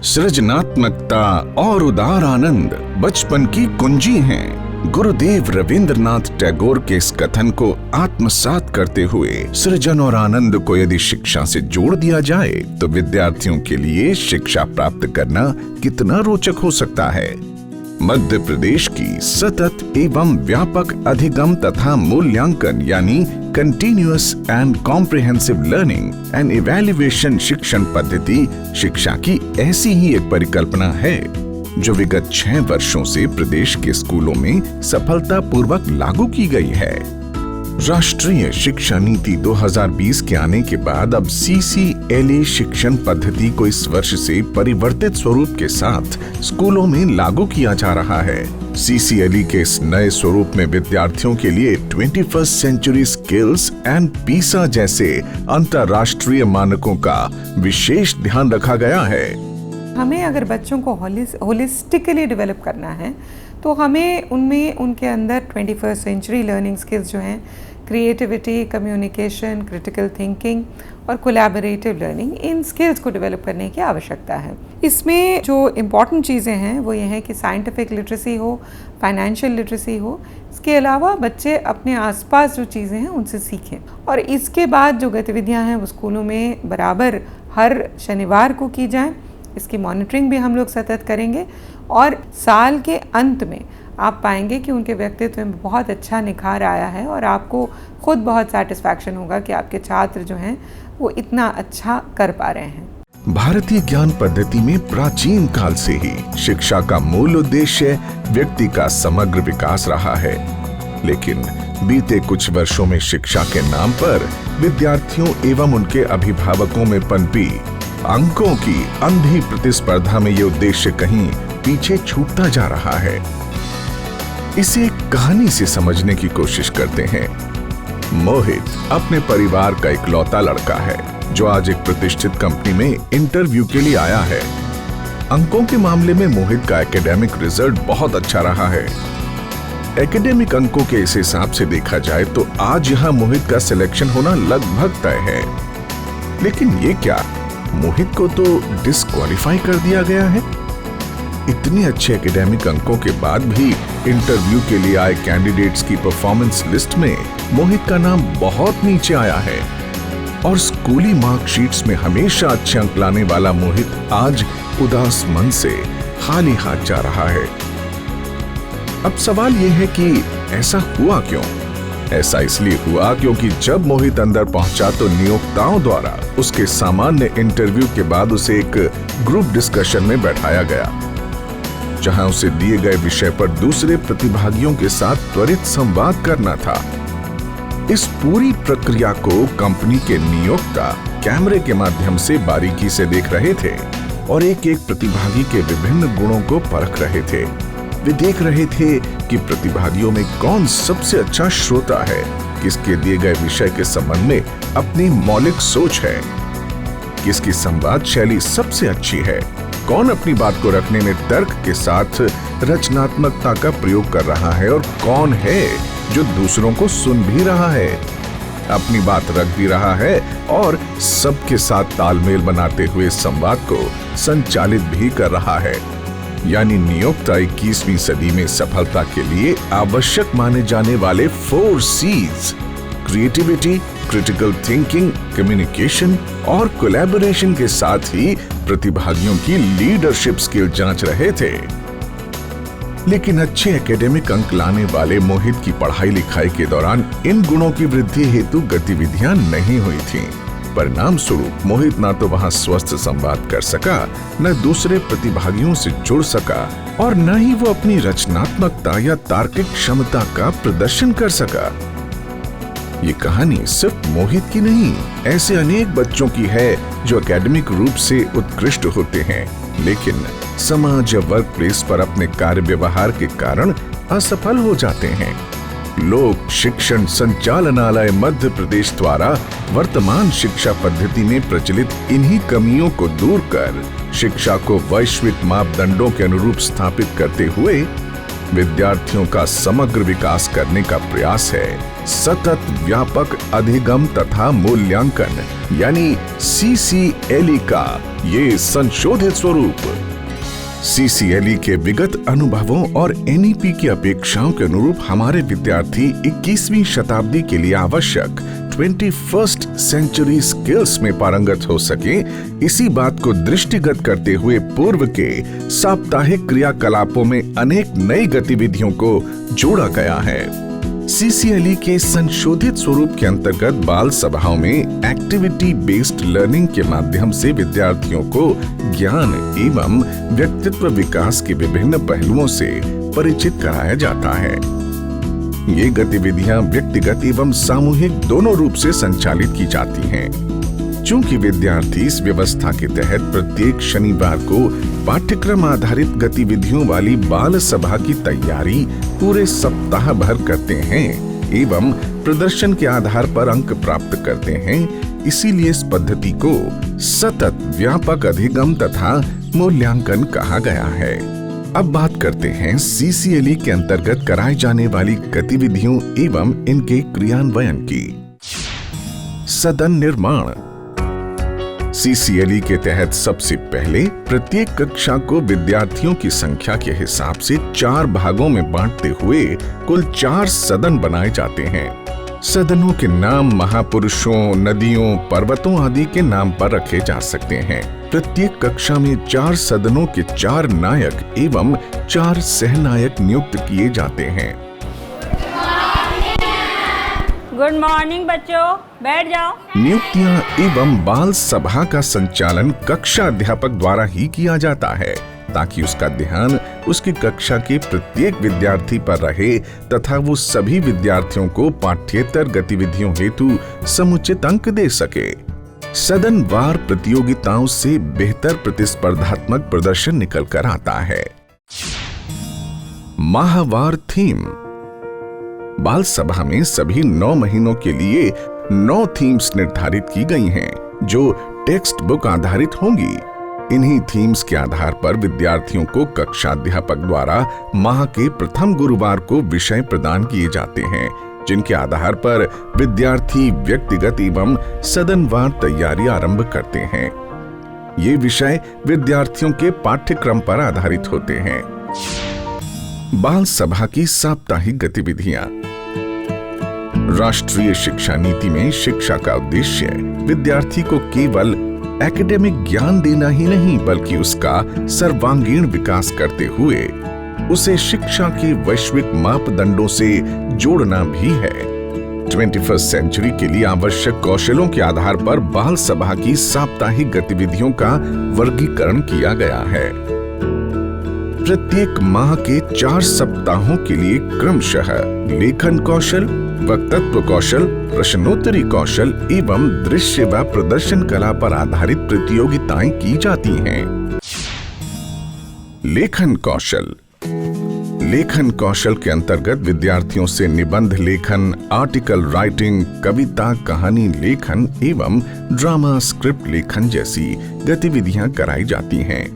सृजनात्मकता और उदार आनंद बचपन की कुंजी हैं। गुरुदेव रविंद्रनाथ टैगोर के इस कथन को आत्मसात करते हुए सृजन और आनंद को यदि शिक्षा से जोड़ दिया जाए तो विद्यार्थियों के लिए शिक्षा प्राप्त करना कितना रोचक हो सकता है। मध्य प्रदेश की सतत एवं व्यापक अधिगम तथा मूल्यांकन यानी continuous and comprehensive learning and evaluation शिक्षण पद्धति शिक्षा की ऐसी ही एक परिकल्पना है जो विगत 6 वर्षों से प्रदेश के स्कूलों में सफलतापूर्वक लागू की गई है। राष्ट्रीय शिक्षा नीति 2020 के आने के बाद अब CCLA शिक्षण पद्धति को इस वर्ष से परिवर्तित स्वरूप के साथ स्कूलों में लागू किया जा रहा है। CCLA के इस नए स्वरूप में विद्यार्थियों के लिए 21st century skills and PISA जैसे अंतर्राष्ट्रीय मानकों का विशेष ध्यान रखा गया है। हमें अगर बच्चों को होलिस्टिकली डेवलप करना है तो हमें उनमें उनके अंदर 21st सेंचुरी लर्निंग स्किल्स जो हैं क्रिएटिविटी, कम्युनिकेशन, क्रिटिकल थिंकिंग और कोलैबोरेटिव लर्निंग, इन स्किल्स को डेवलप करने की आवश्यकता है। इसमें जो इम्पॉर्टेंट चीज़ें हैं वो ये हैं कि साइंटिफिक लिटरेसी हो, फाइनेंशियल लिटरेसी हो, इसके अलावा बच्चे अपने आसपास जो चीज़ें हैं उनसे सीखें। और इसके बाद जो गतिविधियां हैं वो स्कूलों में बराबर हर शनिवार को की जाएं। इसकी मॉनिटरिंग भी हम लोग सतत करेंगे और साल के अंत में आप पाएंगे कि उनके व्यक्तित्व में बहुत अच्छा निखार आया है और आपको खुद बहुत सेटिस्फैक्शन होगा कि आपके छात्र जो हैं वो इतना अच्छा कर पा रहे हैं। भारतीय ज्ञान पद्धति में प्राचीन काल से ही शिक्षा का मूल उद्देश्य व्यक्ति का समग्र विकास रहा है, लेकिन बीते कुछ वर्षों में शिक्षा के नाम पर विद्यार्थियों एवं उनके अभिभावकों में पनपी अंकों की अंधी प्रतिस्पर्धा में ये उद्देश्य कहीं पीछे छूटता जा रहा है। इसे एक कहानी से समझने की कोशिश करते हैं। मोहित अपने परिवार का इकलौता लड़का है जो आज एक प्रतिष्ठित कंपनी में इंटरव्यू के लिए आया है। अंकों के मामले में मोहित का एकेडमिक रिजल्ट बहुत अच्छा रहा है। एकेडमिक अंकों के इस हिसाब से देखा जाए तो आज यहां मोहित का सिलेक्शन होना लगभग तय है। लेकिन ये क्या, मोहित को तो डिस्क्वालीफाई कर दिया गया है। इतने अच्छे एकेडमिक अंकों के बाद भी इंटरव्यू के लिए आए कैंडिडेट्स की परफॉर्मेंस लिस्ट में मोहित का नाम बहुत नीचे आया है और स्कूली मार्कशीट्स में हमेशा अच्छे अंक लाने वाला मोहित आज उदास मन से खाली हाथ जा रहा है। अब सवाल यह है कि ऐसा हुआ क्यों? ऐसा इसलिए हुआ क्योंकि जब मोहित अंदर पहुंचा तो नियोक्ताओं द्वारा उसके सामान्य इंटरव्यू के बाद उसे एक ग्रुप डिस्कशन में बैठाया गया, जहां उसे दिए गए विषय पर दूसरे प्रतिभागियों के साथ त्वरित संवाद करना था। इस पूरी प्रक्रिया को कंपनी के नियोक्ता कैमरे के माध्यम से बारीकी से देख रहे थे और एक एक प्रतिभागी के विभिन्न गुणों को परख रहे थे। वे देख रहे थे कि प्रतिभागियों में कौन सबसे अच्छा श्रोता है, किसके दिए गए विषय के संबंध में अपनी मौलिक सोच है, किसकी संवाद शैली सबसे अच्छी है, कौन अपनी बात को रखने में तर्क के साथ रचनात्मकता का प्रयोग कर रहा है और कौन है जो दूसरों को सुन भी रहा है, अपनी बात रख भी रहा है और सबके साथ तालमेल बनाते हुए संवाद को संचालित भी कर रहा है। यानी नियोक्ता 21वीं सदी में सफलता के लिए आवश्यक माने जाने वाले 4 C's creativity, critical thinking, communication और कोलैबोरेशन के साथ ही प्रतिभागियों की लीडरशिप स्किल जांच रहे थे। लेकिन अच्छे एकेडमिक अंक लाने वाले मोहित की पढ़ाई लिखाई के दौरान इन गुणों की वृद्धि हेतु गतिविधियां नहीं हुई थीं। परिणाम स्वरूप मोहित ना तो वहां स्वस्थ संवाद कर सका, न दूसरे प्रतिभागियों से जुड़ सका और न ही वो अपनी रचनात्मकता या तार्किक क्षमता का प्रदर्शन कर सका। ये कहानी सिर्फ मोहित की नहीं, ऐसे अनेक बच्चों की है जो एकेडमिक रूप से उत्कृष्ट होते हैं लेकिन समाज या वर्क प्लेस पर अपने कार्य व्यवहार के कारण असफल हो जाते हैं। लोक शिक्षण संचालनालय मध्य प्रदेश द्वारा वर्तमान शिक्षा पद्धति में प्रचलित इन्हीं कमियों को दूर कर शिक्षा को वैश्विक मापदंडों के अनुरूप स्थापित करते हुए विद्यार्थियों का समग्र विकास करने का प्रयास है। सतत व्यापक अधिगम तथा मूल्यांकन यानी CCLE का ये संशोधित स्वरूप। CCLE के विगत अनुभवों और NEP की अपेक्षाओं के अनुरूप हमारे विद्यार्थी 21वीं शताब्दी के लिए आवश्यक 21st सेंचुरी स्किल्स में पारंगत हो सके, इसी बात को दृष्टिगत करते हुए पूर्व के साप्ताहिक क्रियाकलापों में अनेक नई गतिविधियों को जोड़ा गया है। CCLE के संशोधित स्वरूप के अंतर्गत बाल सभाओं में एक्टिविटी बेस्ड लर्निंग के माध्यम से विद्यार्थियों को ज्ञान एवं व्यक्तित्व विकास के विभिन्न पहलुओं से परिचित कराया जाता है। ये गतिविधियां व्यक्तिगत एवं सामूहिक दोनों रूप से संचालित की जाती हैं। चूंकि विद्यार्थी इस व्यवस्था के तहत प्रत्येक शनिवार को पाठ्यक्रम आधारित गतिविधियों वाली बाल सभा की तैयारी पूरे सप्ताह भर करते हैं एवं प्रदर्शन के आधार पर अंक प्राप्त करते हैं, इसीलिए इस पद्धति को सतत व्यापक अधिगम तथा मूल्यांकन कहा गया है। अब बात करते हैं CCLE के अंतर्गत कराई जाने वाली गतिविधियों एवं इनके क्रियान्वयन की। सदन निर्माण। CCLE के तहत सबसे पहले प्रत्येक कक्षा को विद्यार्थियों की संख्या के हिसाब से 4 भागों में बांटते हुए कुल 4 सदन बनाए जाते हैं। सदनों के नाम महापुरुषों, नदियों, पर्वतों आदि के नाम पर रखे जा सकते हैं। प्रत्येक कक्षा में 4 सदनों के 4 नायक एवं 4 सहनायक नियुक्त किए जाते हैं। गुड मॉर्निंग बच्चों, बैठ जाओ। नियुक्तियां एवं बाल सभा का संचालन कक्षा अध्यापक द्वारा ही किया जाता है, ताकि उसका ध्यान उसकी कक्षा के प्रत्येक विद्यार्थी पर रहे तथा वो सभी विद्यार्थियों को पाठ्येतर गतिविधियों हेतु समुचित अंक दे सके। सदनवार प्रतियोगिताओं से बेहतर प्रतिस्पर्धात्मक प्रदर्शन निकल कर आता है। माहवार थीम। बाल सभा में सभी 9 महीनों के लिए 9 थीम्स निर्धारित की गई हैं, जो टेक्स्ट बुक आधारित होंगी। इन्हीं थीम्स के आधार पर विद्यार्थियों को कक्षाध्यापक द्वारा माह के प्रथम गुरुवार को विषय प्रदान किए जाते हैं, जिनके आधार पर विद्यार्थी व्यक्तिगत एवं सदनवार तैयारी आरंभ करते हैं। ये विषय विद्यार्थियों के पाठ्यक्रम पर आधारित होते हैं। बाल सभा की साप्ताहिक गतिविधियां। राष्ट्रीय शिक्षा नीति में शिक्षा का उद्देश्य विद्यार्थी को केवल एकेडमिक ज्ञान देना ही नहीं, बल्कि उसका सर्वांगीण विकास करते हुए उसे शिक्षा के वैश्विक मापदंडों से जोड़ना भी है। 21st सेंचुरी के लिए आवश्यक कौशलों के आधार पर बाल सभा की साप्ताहिक गतिविधियों का वर्गीकरण किया गया है। प्रत्येक माह के 4 सप्ताहों के लिए क्रमशः लेखन कौशल, वक्तत्व कौशल, प्रश्नोत्तरी कौशल एवं दृश्य व प्रदर्शन कला पर आधारित प्रतियोगिताएं की जाती हैं। लेखन कौशल। लेखन कौशल के अंतर्गत विद्यार्थियों से निबंध लेखन, आर्टिकल राइटिंग, कविता कहानी लेखन एवं ड्रामा स्क्रिप्ट लेखन जैसी गतिविधियां कराई जाती हैं।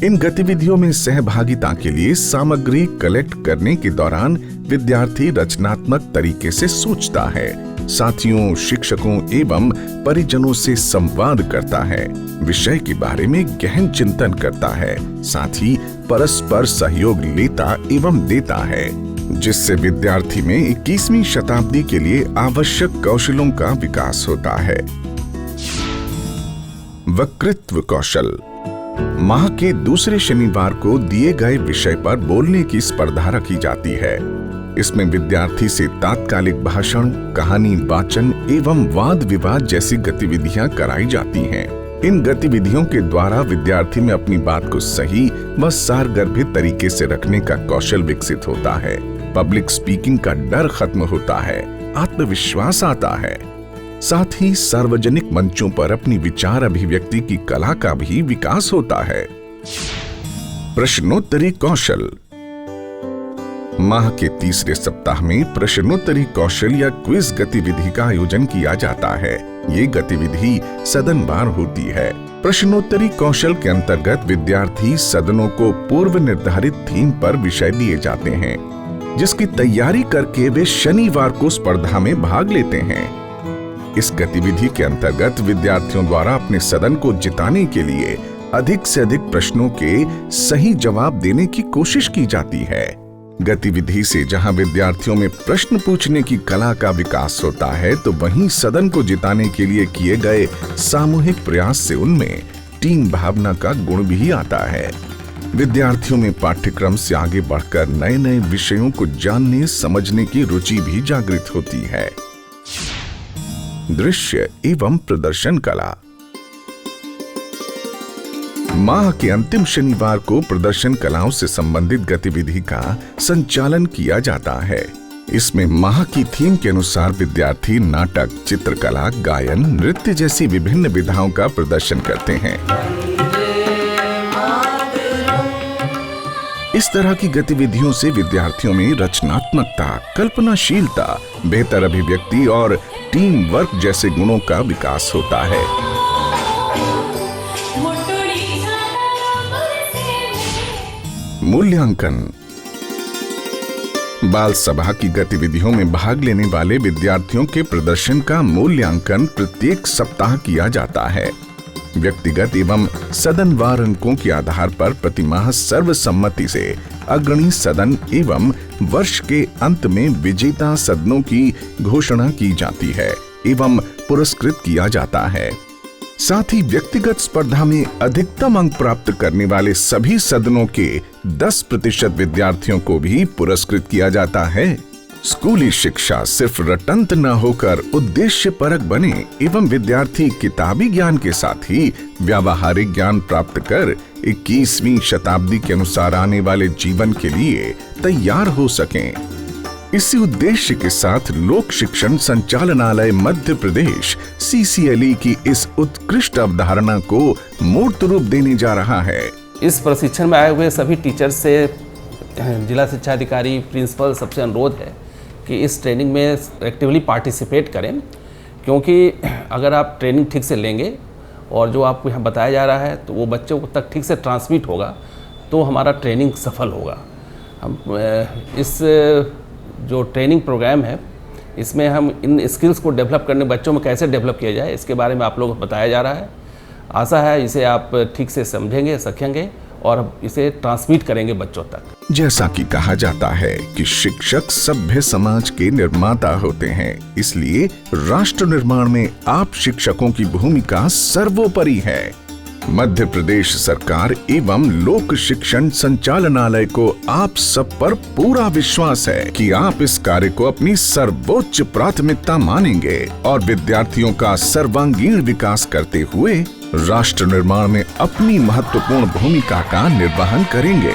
इन गतिविधियों में सहभागिता के लिए सामग्री कलेक्ट करने के दौरान विद्यार्थी रचनात्मक तरीके से सोचता है, साथियों, शिक्षकों एवं परिजनों से संवाद करता है, विषय के बारे में गहन चिंतन करता है, साथ ही परस्पर सहयोग लेता एवं देता है, जिससे विद्यार्थी में 21वीं शताब्दी के लिए आवश्यक कौशलों का विकास होता है। वक्तृत्व कौशल। माह के दूसरे शनिवार को दिए गए विषय पर बोलने की स्पर्धा रखी जाती है। इसमें विद्यार्थी से तात्कालिक भाषण, कहानी वाचन एवं वाद विवाद जैसी गतिविधियां कराई जाती हैं। इन गतिविधियों के द्वारा विद्यार्थी में अपनी बात को सही व सारगर्भित तरीके से रखने का कौशल विकसित होता है। पब्लिक स्पीकिंग का डर खत्म होता है, आत्मविश्वास आता है। साथ ही सार्वजनिक मंचों पर अपनी विचार अभिव्यक्ति की कला का भी विकास होता है। प्रश्नोत्तरी कौशल। माह के तीसरे सप्ताह में प्रश्नोत्तरी कौशल या क्विज गतिविधि का आयोजन किया जाता है। ये गतिविधि सदनवार होती है। प्रश्नोत्तरी कौशल के अंतर्गत विद्यार्थी सदनों को पूर्व निर्धारित थीम पर विषय दिए जाते हैं। जिसकी तैयारी करके वे शनिवार को स्पर्धा में भाग लेते हैं। इस गतिविधि के अंतर्गत विद्यार्थियों द्वारा अपने सदन को जिताने के लिए अधिक से अधिक प्रश्नों के सही जवाब देने की कोशिश की जाती है। गतिविधि से जहां विद्यार्थियों में प्रश्न पूछने की कला का विकास होता है, तो वहीं सदन को जिताने के लिए किए गए सामूहिक प्रयास से उनमें टीम भावना का गुण भी आता है। विद्यार्थियों में पाठ्यक्रम से आगे बढ़कर नए नए विषयों को जानने समझने की रुचि भी जागृत होती है। दृश्य एवं प्रदर्शन कला। माह के अंतिम शनिवार को प्रदर्शन कलाओं से संबंधित गतिविधि का संचालन किया जाता है। इसमें माह की थीम के अनुसार विद्यार्थी नाटक, चित्रकला, गायन, नृत्य जैसी विभिन्न विधाओं का प्रदर्शन करते हैं। इस तरह की गतिविधियों से विद्यार्थियों में रचनात्मकता, कल्पनाशीलता, बेहतर अभिव्यक्ति और टीम वर्क जैसे गुणों का विकास होता है। मूल्यांकन। बाल सभा की गतिविधियों में भाग लेने वाले विद्यार्थियों के प्रदर्शन का मूल्यांकन प्रत्येक सप्ताह किया जाता है। व्यक्तिगत एवं सदनवार अंकों के आधार पर प्रतिमाह सर्वसम्मति से अग्रणी सदन एवं वर्ष के अंत में विजेता सदनों की घोषणा की जाती है एवं पुरस्कृत किया जाता है। साथ ही व्यक्तिगत स्पर्धा में अधिकतम अंक प्राप्त करने वाले सभी सदनों के 10% विद्यार्थियों को भी पुरस्कृत किया जाता है। स्कूली शिक्षा सिर्फ रटंत न होकर उद्देश्यपरक बने एवं विद्यार्थी किताबी ज्ञान के साथ ही व्यावहारिक ज्ञान प्राप्त कर 21वीं शताब्दी के अनुसार आने वाले जीवन के लिए तैयार हो सकें। इसी उद्देश्य के साथ लोक शिक्षण संचालनालय मध्य प्रदेश CCLE की इस उत्कृष्ट अवधारणा को मूर्त रूप देने जा रहा है। इस प्रशिक्षण में आए हुए सभी टीचर्स से जिला शिक्षा अधिकारी, प्रिंसिपल सबसे अनुरोध है कि इस ट्रेनिंग में एक्टिवली पार्टिसिपेट करें, क्योंकि अगर आप ट्रेनिंग ठीक से लेंगे और जो आपको यहाँ बताया जा रहा है तो वो बच्चों को तक ठीक से ट्रांसमिट होगा, तो हमारा ट्रेनिंग सफल होगा। हम इस जो ट्रेनिंग प्रोग्राम है, इसमें हम इन स्किल्स को डेवलप करने, बच्चों में कैसे डेवलप किया जाए, इसके बारे में आप लोगों को बताया जा रहा है। आशा है इसे आप ठीक से समझेंगे, सीखेंगे और इसे ट्रांसमिट करेंगे बच्चों तक। जैसा कि कहा जाता है कि शिक्षक सभ्य समाज के निर्माता होते हैं, इसलिए राष्ट्र निर्माण में आप शिक्षकों की भूमिका सर्वोपरि है। मध्य प्रदेश सरकार एवं लोक शिक्षण संचालनालय को आप सब पर पूरा विश्वास है कि आप इस कार्य को अपनी सर्वोच्च प्राथमिकता मानेंगे और विद्यार्थियों का सर्वांगीण विकास करते हुए राष्ट्र निर्माण में अपनी महत्वपूर्ण भूमिका का निर्वहन करेंगे।